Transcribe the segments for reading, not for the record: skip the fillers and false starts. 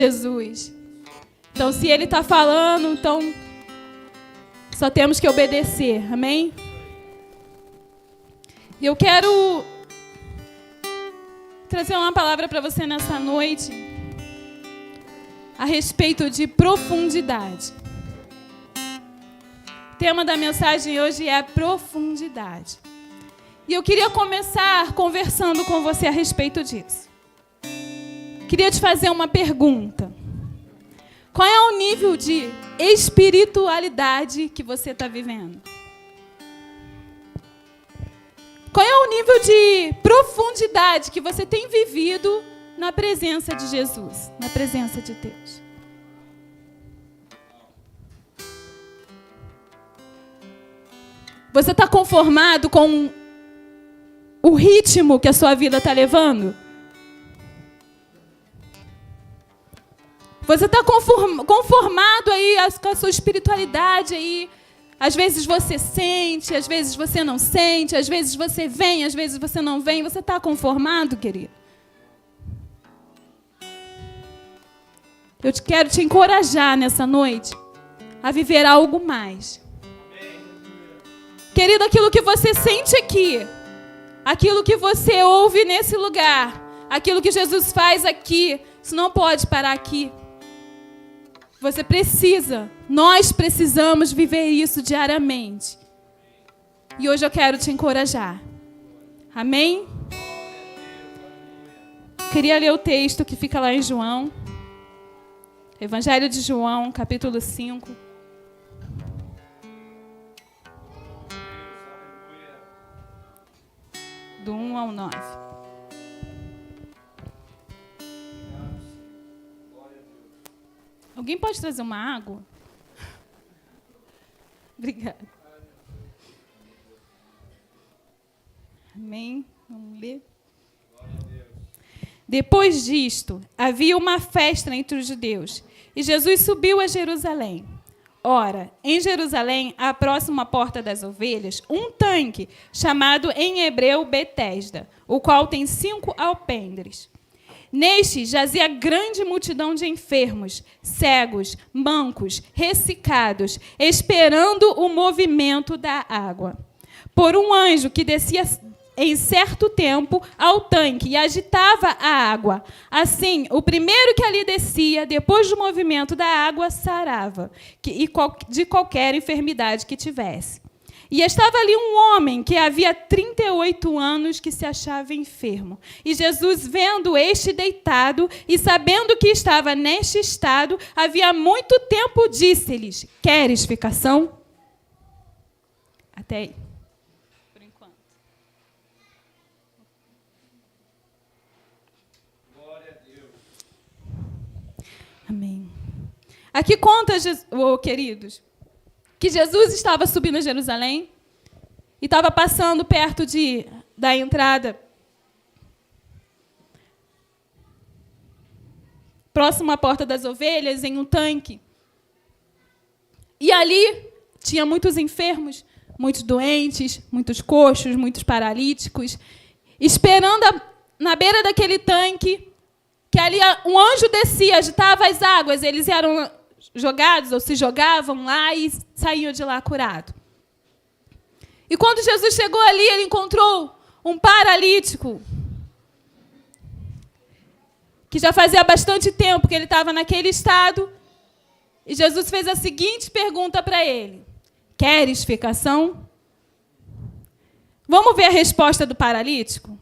Jesus. Então, se Ele está falando, então só temos que obedecer. Amém? E eu quero trazer uma palavra para você nessa noite a respeito de profundidade. O tema da mensagem hoje é a profundidade. E eu queria começar conversando com você a respeito disso. Queria te fazer uma pergunta. Qual é o nível de espiritualidade que você está vivendo? Qual é o nível de profundidade que você tem vivido na presença de Jesus, na presença de Deus? Você está conformado com o ritmo que a sua vida está levando? Você está conformado aí com a sua espiritualidade aí? Às vezes você sente, às vezes você não sente, às vezes você vem, às vezes você não vem. Você está conformado, querido? Eu quero te encorajar nessa noite a viver algo mais. Querido, aquilo que você sente aqui, aquilo que você ouve nesse lugar, aquilo que Jesus faz aqui, isso não pode parar aqui. Você precisa, nós precisamos viver isso diariamente. E hoje eu quero te encorajar. Amém? Queria ler o texto que fica lá em João. Evangelho de João, capítulo 5. Do 1 ao 9. Alguém pode trazer uma água? Obrigada. Amém? Vamos ler. Depois disto, havia uma festa entre os judeus, e Jesus subiu a Jerusalém. Ora, em Jerusalém, à próxima porta das ovelhas, um tanque, chamado em hebreu Betesda, o qual tem 5 alpendres. Neste jazia grande multidão de enfermos, cegos, mancos, ressecados, esperando o movimento da água. Por um anjo que descia em certo tempo ao tanque e agitava a água. Assim, o primeiro que ali descia, depois do movimento da água, sarava de qualquer enfermidade que tivesse. E estava ali um homem que havia 38 anos que se achava enfermo. E Jesus, vendo este deitado e sabendo que estava neste estado, havia muito tempo, disse-lhes: queres ficação? Até aí. Por enquanto. Glória a Deus. Amém. Aqui conta, queridos, que Jesus estava subindo a Jerusalém e estava passando perto da entrada, próximo à porta das ovelhas, em um tanque. E ali tinha muitos enfermos, muitos doentes, muitos coxos, muitos paralíticos, esperando na beira daquele tanque, que ali um anjo descia, agitava as águas, eles eram jogados ou se jogavam lá e saíam de lá curados. E quando Jesus chegou ali, ele encontrou um paralítico que já fazia bastante tempo que ele estava naquele estado. E Jesus fez a seguinte pergunta para ele: queres ficação? Vamos ver a resposta do paralítico?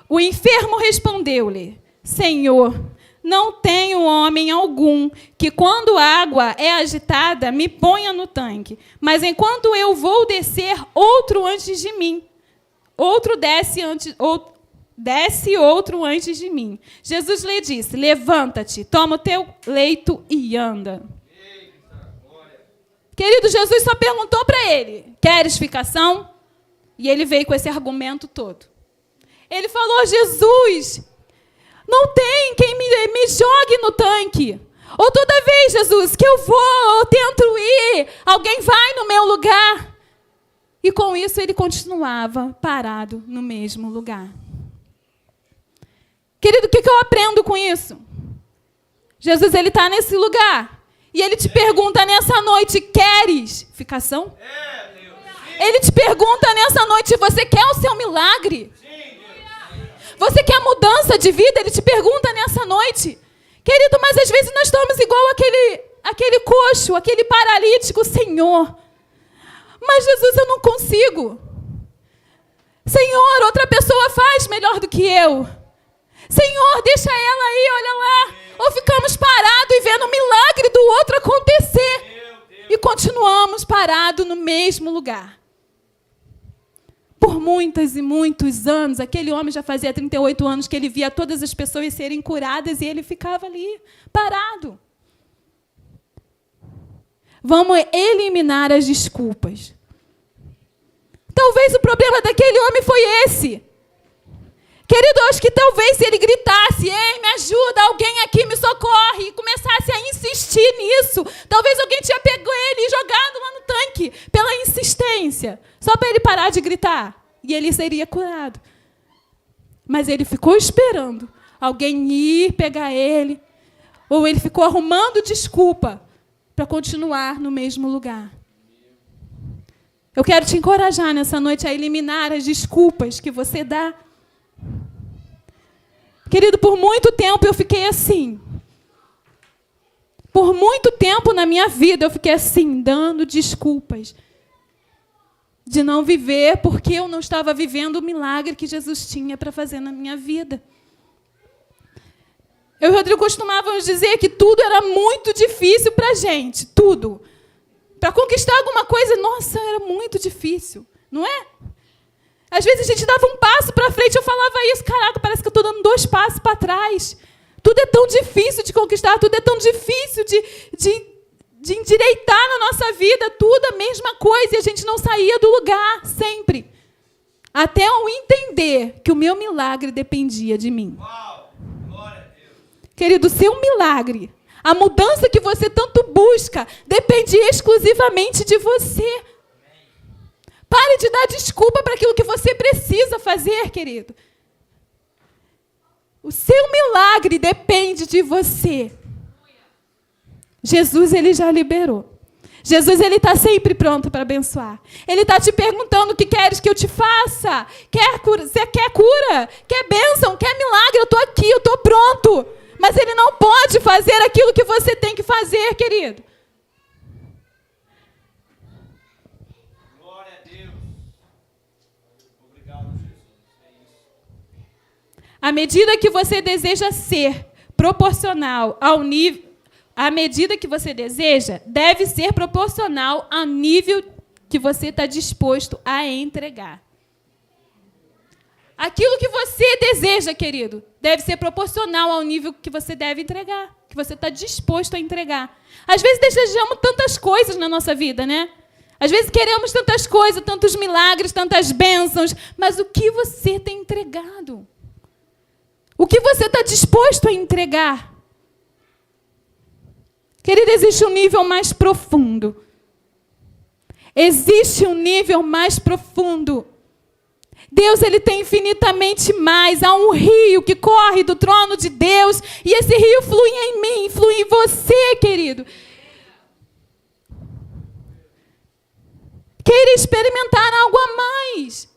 O enfermo respondeu-lhe: Senhor, não tenho homem algum que, quando a água é agitada, me ponha no tanque. Mas enquanto eu vou descer, outro antes de mim. Desce outro antes de mim. Jesus lhe disse: levanta-te, toma o teu leito e anda. Querido, Jesus só perguntou para ele: queres ficação? E ele veio com esse argumento todo. Ele falou: Jesus, não tem quem me jogue no tanque. Ou toda vez, Jesus, que eu vou, eu tento ir, alguém vai no meu lugar. E com isso ele continuava parado no mesmo lugar. Querido, o que eu aprendo com isso? Jesus, ele está nesse lugar. E ele te pergunta nessa noite, queres ficação? Ele te pergunta nessa noite, você quer o seu milagre? Você quer mudança de vida? Ele te pergunta nessa noite. Querido, mas às vezes nós estamos igual aquele coxo, aquele paralítico. Senhor, mas Jesus, eu não consigo. Senhor, outra pessoa faz melhor do que eu. Senhor, deixa ela aí, olha lá. Ou ficamos parados e vendo o milagre do outro acontecer. E continuamos parados no mesmo lugar. Por muitos e muitos anos, aquele homem já fazia 38 anos que ele via todas as pessoas serem curadas e ele ficava ali, parado. Vamos eliminar as desculpas. Talvez o problema daquele homem foi esse. Querido, eu acho que talvez se ele gritasse, ei, me ajuda, alguém aqui me socorre, e começasse a insistir nisso, talvez alguém tinha pego ele e jogado lá no tanque, pela insistência, só para ele parar de gritar, e ele seria curado. Mas ele ficou esperando alguém ir pegar ele, ou ele ficou arrumando desculpa para continuar no mesmo lugar. Eu quero te encorajar nessa noite a eliminar as desculpas que você dá. Querido, por muito tempo eu fiquei assim. Por muito tempo na minha vida eu fiquei assim, dando desculpas de não viver porque eu não estava vivendo o milagre que Jesus tinha para fazer na minha vida. Eu e o Rodrigo costumávamos dizer que tudo era muito difícil para a gente, tudo. Para conquistar alguma coisa, nossa, era muito difícil, não é? Às vezes a gente dava um passo para frente, eu falava isso, caraca, parece que eu estou dando 2 passos para trás. Tudo é tão difícil de conquistar, tudo é tão difícil de endireitar na nossa vida, tudo a mesma coisa, e a gente não saía do lugar, sempre. Até eu entender que o meu milagre dependia de mim. Uau, glória a Deus. Querido, o seu milagre, a mudança que você tanto busca, depende exclusivamente de você. Pare de dar desculpa para aquilo que você precisa fazer, querido. O seu milagre depende de você. Jesus, ele já liberou. Jesus, ele está sempre pronto para abençoar. Ele está te perguntando o que queres que eu te faça. Você quer cura? Quer bênção? Quer milagre? Eu estou aqui, eu estou pronto. Mas ele não pode fazer aquilo que você tem que fazer, querido. À medida que você deseja ser proporcional ao nível, à medida que você deseja, deve ser proporcional ao nível que você está disposto a entregar. Aquilo que você deseja, querido, deve ser proporcional ao nível que você deve entregar, que você está disposto a entregar. Às vezes desejamos tantas coisas na nossa vida, né? Às vezes queremos tantas coisas, tantos milagres, tantas bênçãos, mas o que você tem entregado? O que você está disposto a entregar? Querido, existe um nível mais profundo. Existe um nível mais profundo. Deus, ele tem infinitamente mais. Há um rio que corre do trono de Deus e esse rio flui em mim, flui em você, querido. Queira experimentar algo a mais.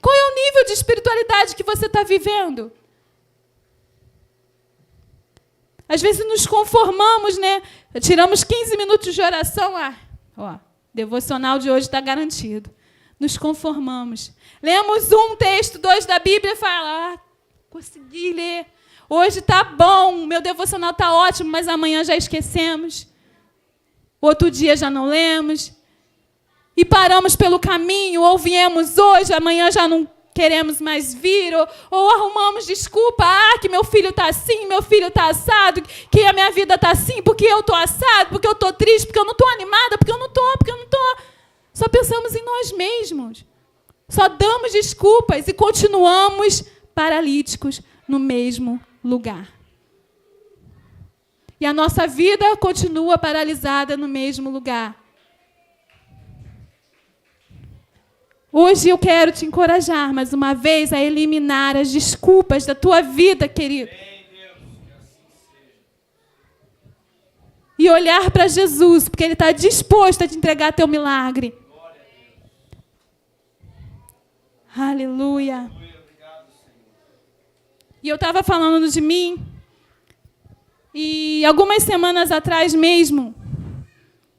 Qual é o nível de espiritualidade que você está vivendo? Às vezes nos conformamos, né? Tiramos 15 minutos de oração lá. Ó, devocional de hoje está garantido. Nos conformamos. Lemos um texto, 2 da Bíblia e fala, consegui ler. Hoje está bom, meu devocional está ótimo, mas amanhã já esquecemos. Outro dia já não lemos. E paramos pelo caminho, ou viemos hoje, amanhã já não queremos mais vir, ou arrumamos desculpa, que meu filho está assim, meu filho está assado, que a minha vida está assim, porque eu estou assado, porque eu estou triste, porque eu não estou animada, porque eu não estou. Só pensamos em nós mesmos. Só damos desculpas e continuamos paralíticos no mesmo lugar. E a nossa vida continua paralisada no mesmo lugar. Hoje eu quero te encorajar, mais uma vez, a eliminar as desculpas da tua vida, querido. E olhar para Jesus, porque Ele está disposto a te entregar teu milagre. Aleluia. E eu estava falando de mim, e algumas semanas atrás mesmo,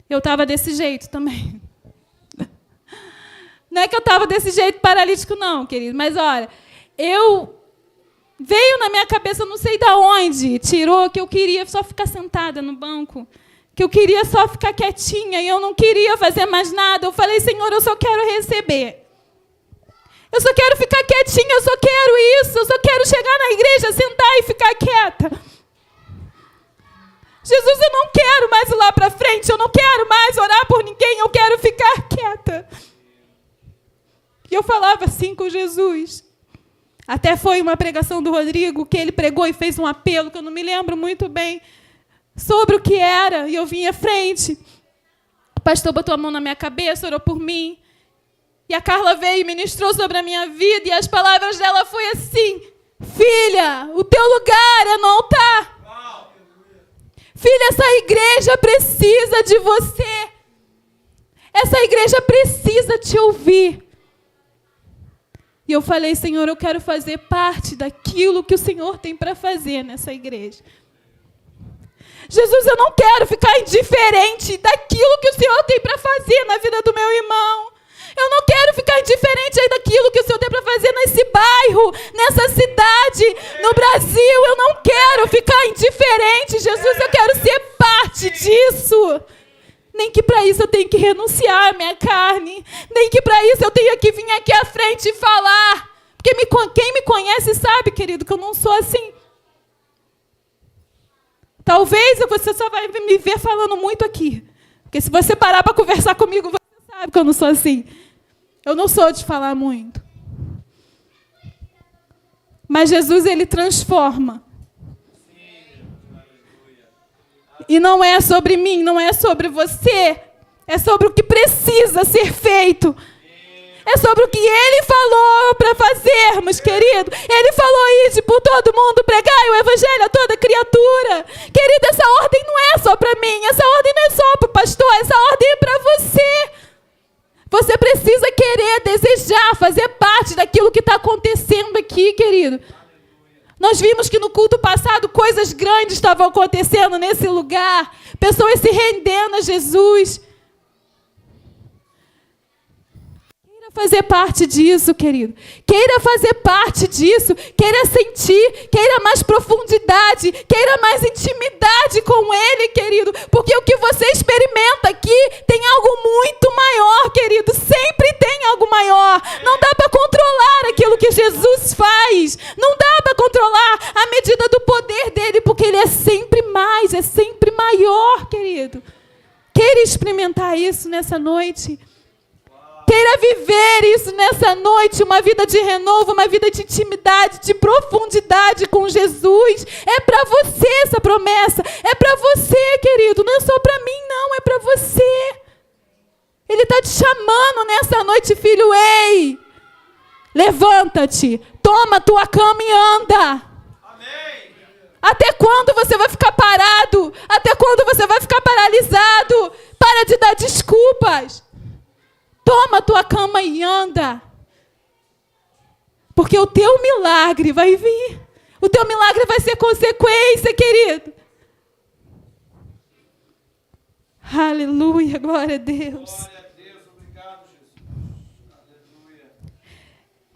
eu estava desse jeito também. Não é que eu estava desse jeito paralítico, não, querido. Mas, olha, veio na minha cabeça, não sei de onde, tirou que eu queria só ficar sentada no banco, que eu queria só ficar quietinha e eu não queria fazer mais nada. Eu falei, Senhor, eu só quero receber. Eu só quero ficar quietinha, eu só quero isso. Eu só quero chegar na igreja, sentar e ficar quieta. Jesus, eu não quero mais ir lá para frente, eu não quero mais orar por ninguém, eu quero ficar quieta. E eu falava assim com Jesus. Até foi uma pregação do Rodrigo, que ele pregou e fez um apelo, que eu não me lembro muito bem, sobre o que era. E eu vim à frente. O pastor botou a mão na minha cabeça, orou por mim. E a Carla veio e ministrou sobre a minha vida. E as palavras dela foi assim: filha, o teu lugar é no altar. Filha, essa igreja precisa de você. Essa igreja precisa te ouvir. E eu falei, Senhor, eu quero fazer parte daquilo que o Senhor tem para fazer nessa igreja. Jesus, eu não quero ficar indiferente daquilo que o Senhor tem para fazer na vida do meu irmão. Eu não quero ficar indiferente aí daquilo que o Senhor tem para fazer nesse bairro, nessa cidade, no Brasil. Eu não quero ficar indiferente, Jesus, eu quero ser parte disso. Nem que para isso eu tenho que renunciar à minha carne. Nem que para isso eu tenha que vir aqui à frente e falar. Porque quem me conhece sabe, querido, que eu não sou assim. Talvez você só vai me ver falando muito aqui. Porque se você parar para conversar comigo, você sabe que eu não sou assim. Eu não sou de falar muito. Mas Jesus, Ele transforma. E não é sobre mim, não é sobre você. É sobre o que precisa ser feito. É sobre o que Ele falou para fazermos, querido. Ele falou isso por todo mundo, pregai o evangelho a toda criatura. Querido, essa ordem não é só para mim. Essa ordem não é só para o pastor. Essa ordem é para você. Você precisa querer, desejar, fazer parte daquilo que está acontecendo aqui, querido. Nós vimos que no culto passado coisas grandes estavam acontecendo nesse lugar. Pessoas se rendendo a Jesus. Queira fazer parte disso, querido. Queira fazer parte disso. Queira sentir. Queira mais profundidade. Queira mais intimidade com Ele, querido. Porque o que você experimenta aqui tem algo muito maior, querido. Sempre tem algo maior. Não dá para controlar aquilo que Jesus faz. Não dá para controlar a medida do poder dele, porque ele é sempre mais, é sempre maior, querido. Queira experimentar isso nessa noite. Queira viver isso nessa noite, uma vida de renovo, uma vida de intimidade, de profundidade com Jesus. É para você essa promessa. É para você, querido. Não é só para mim, não. É para você. Ele está te chamando nessa noite, filho. Ei, levanta-te. Toma a tua cama e anda. Amém. Até quando você vai ficar parado? Até quando você vai ficar paralisado? Para de dar desculpas. Toma a tua cama e anda. Porque o teu milagre vai vir. O teu milagre vai ser consequência, querido. Aleluia, glória a Deus. Glória a Deus, obrigado, Jesus. Aleluia.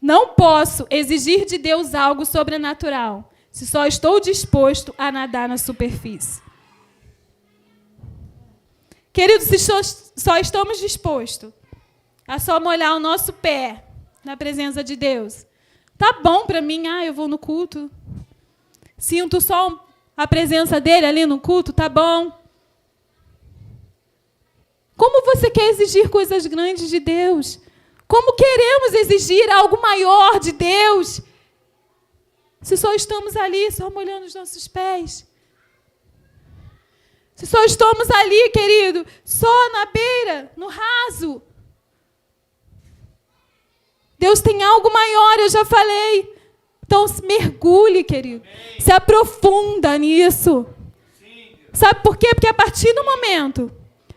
Não posso exigir de Deus algo sobrenatural se só estou disposto a nadar na superfície. Queridos, se só estamos dispostos a só molhar o nosso pé na presença de Deus, tá bom para mim, eu vou no culto, sinto só a presença dele ali no culto, tá bom. Como você quer exigir coisas grandes de Deus? Como queremos exigir algo maior de Deus se só estamos ali, só molhando os nossos pés? Se só estamos ali, querido, só na beira, no raso. Deus tem algo maior, eu já falei. Então, mergulhe, querido. Se aprofunda nisso. Sabe por quê? Porque a partir do momento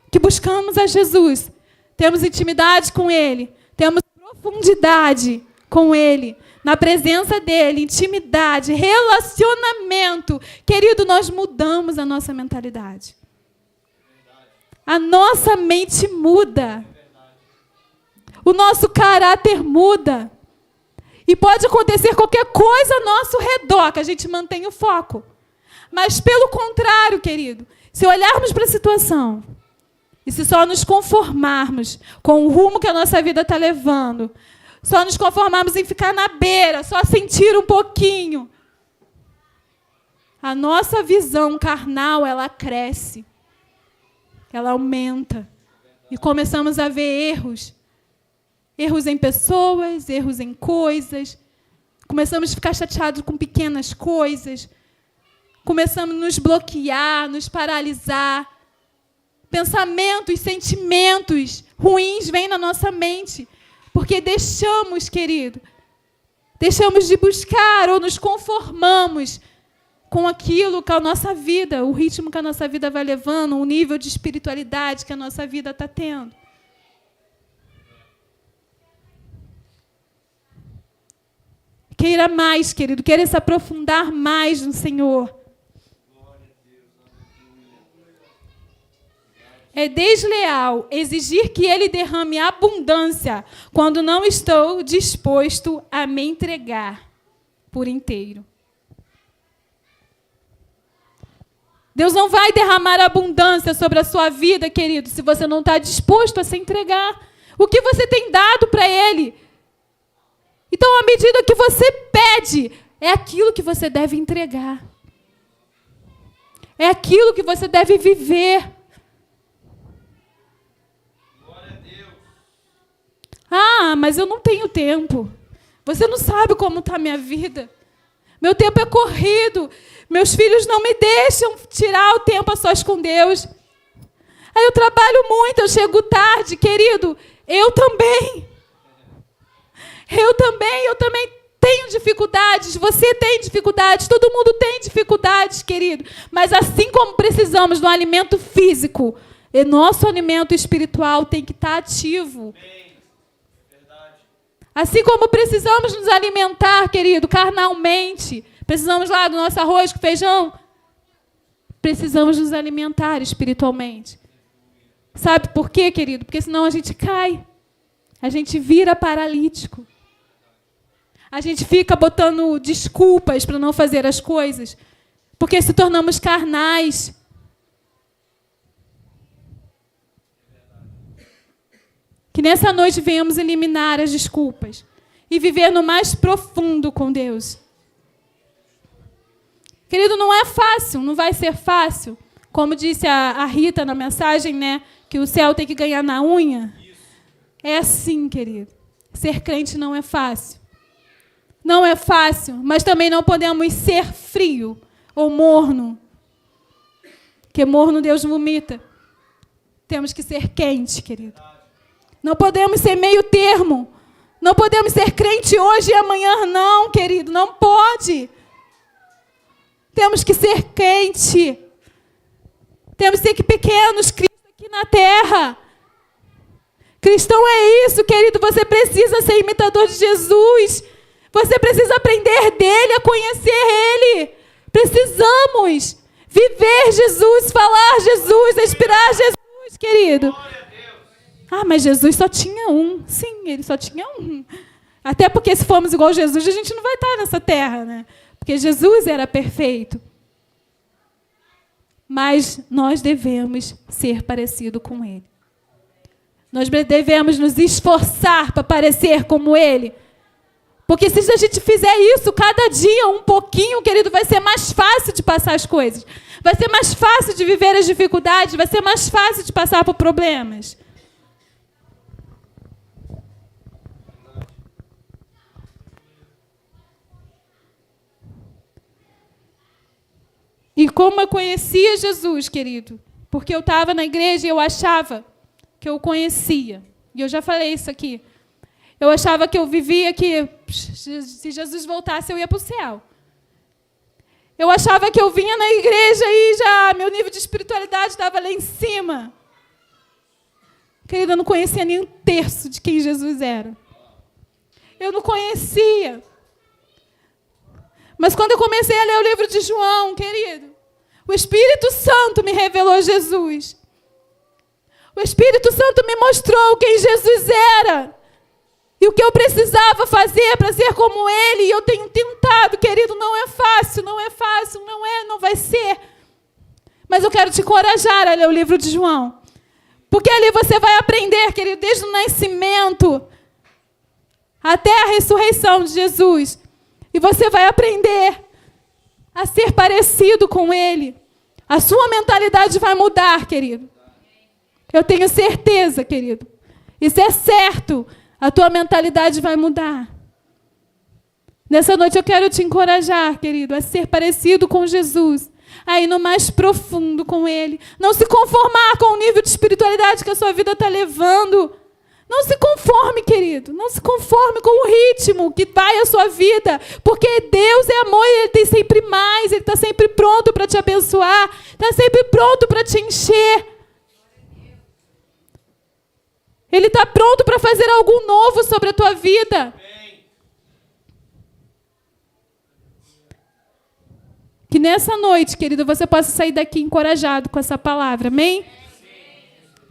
que buscamos a Jesus, temos intimidade com Ele, temos profundidade com Ele, na presença dEle, intimidade, relacionamento. Querido, nós mudamos a nossa mentalidade. A nossa mente muda. O nosso caráter muda. E pode acontecer qualquer coisa ao nosso redor, que a gente mantém o foco. Mas, pelo contrário, querido, se olharmos para a situação e se só nos conformarmos com o rumo que a nossa vida está levando, só nos conformarmos em ficar na beira, só sentir um pouquinho, a nossa visão carnal, ela cresce, ela aumenta. E começamos a ver erros. Erros em pessoas, erros em coisas. Começamos a ficar chateados com pequenas coisas. Começamos a nos bloquear, nos paralisar. Pensamentos, sentimentos ruins vêm na nossa mente. Porque deixamos, querido, deixamos de buscar ou nos conformamos com aquilo que a nossa vida, o ritmo que a nossa vida vai levando, o nível de espiritualidade que a nossa vida está tendo. Queira mais, querido, queira se aprofundar mais no Senhor. É desleal exigir que Ele derrame abundância quando não estou disposto a me entregar por inteiro. Deus não vai derramar abundância sobre a sua vida, querido, se você não está disposto a se entregar. O que você tem dado para Ele? Então, à medida que você pede, é aquilo que você deve entregar. É aquilo que você deve viver. Glória a Deus. Ah, mas eu não tenho tempo. Você não sabe como está a minha vida. Meu tempo é corrido. Meus filhos não me deixam tirar o tempo a sós com Deus. Aí eu trabalho muito, eu chego tarde. Querido, eu também tenho dificuldades, você tem dificuldades, todo mundo tem dificuldades, querido. Mas assim como precisamos do alimento físico, nosso alimento espiritual tem que estar ativo. Verdade. Assim como precisamos nos alimentar, querido, carnalmente, precisamos lá do nosso arroz com feijão, precisamos nos alimentar espiritualmente. Sabe por quê, querido? Porque senão a gente cai, a gente vira paralítico. A gente fica botando desculpas para não fazer as coisas, porque se tornamos carnais. Que nessa noite venhamos eliminar as desculpas e viver no mais profundo com Deus. Querido, não é fácil, não vai ser fácil. Como disse a Rita na mensagem, né, que o céu tem que ganhar na unha. É assim, querido. Ser crente não é fácil. Não é fácil, mas também não podemos ser frio ou morno. Porque morno Deus vomita. Temos que ser quente, querido. Não podemos ser meio termo. Não podemos ser crente hoje e amanhã não, querido. Não pode. Temos que ser quente. Temos que ser pequenos, Cristo aqui na terra. Cristão é isso, querido. Você precisa ser imitador de Jesus. Você precisa aprender dele, a conhecer ele. Precisamos viver Jesus, falar Jesus, respirar Jesus, querido. Ah, mas Jesus só tinha um. Sim, ele só tinha um. Até porque se formos igual a Jesus, a gente não vai estar nessa terra, né? Porque Jesus era perfeito. Mas nós devemos ser parecidos com ele. Nós devemos nos esforçar para parecer como ele. Porque se a gente fizer isso, cada dia um pouquinho, querido, vai ser mais fácil de passar as coisas. Vai ser mais fácil de viver as dificuldades, vai ser mais fácil de passar por problemas. E como eu conhecia Jesus, querido? Porque eu estava na igreja e eu achava que eu o conhecia. E eu já falei isso aqui. Eu achava que eu vivia que se Jesus voltasse eu ia para o céu. Eu achava que eu vinha na igreja e já meu nível de espiritualidade estava lá em cima. Querida, eu não conhecia nem um terço de quem Jesus era. Eu não conhecia. Mas quando eu comecei a ler o livro de João, querido, o Espírito Santo me revelou Jesus. O Espírito Santo me mostrou quem Jesus era. E o que eu precisava fazer para ser como Ele. E eu tenho tentado, querido, não é fácil, não vai ser. Mas eu quero te encorajar a ler o livro de João. Porque ali você vai aprender, querido, desde o nascimento até a ressurreição de Jesus. E você vai aprender a ser parecido com Ele. A sua mentalidade vai mudar, querido. Eu tenho certeza, querido. Isso é certo. A tua mentalidade vai mudar. Nessa noite eu quero te encorajar, querido, a ser parecido com Jesus. A ir no mais profundo com Ele. Não se conformar com o nível de espiritualidade que a sua vida está levando. Não se conforme, querido. Não se conforme com o ritmo que vai a sua vida. Porque Deus é amor e Ele tem sempre mais. Ele está sempre pronto para te abençoar. Está sempre pronto para te encher. Ele está pronto para fazer algo novo sobre a tua vida. Que nessa noite, querido, você possa sair daqui encorajado com essa palavra. Amém?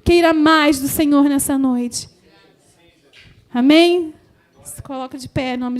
Queira mais do Senhor nessa noite. Amém? Se coloca de pé em nome de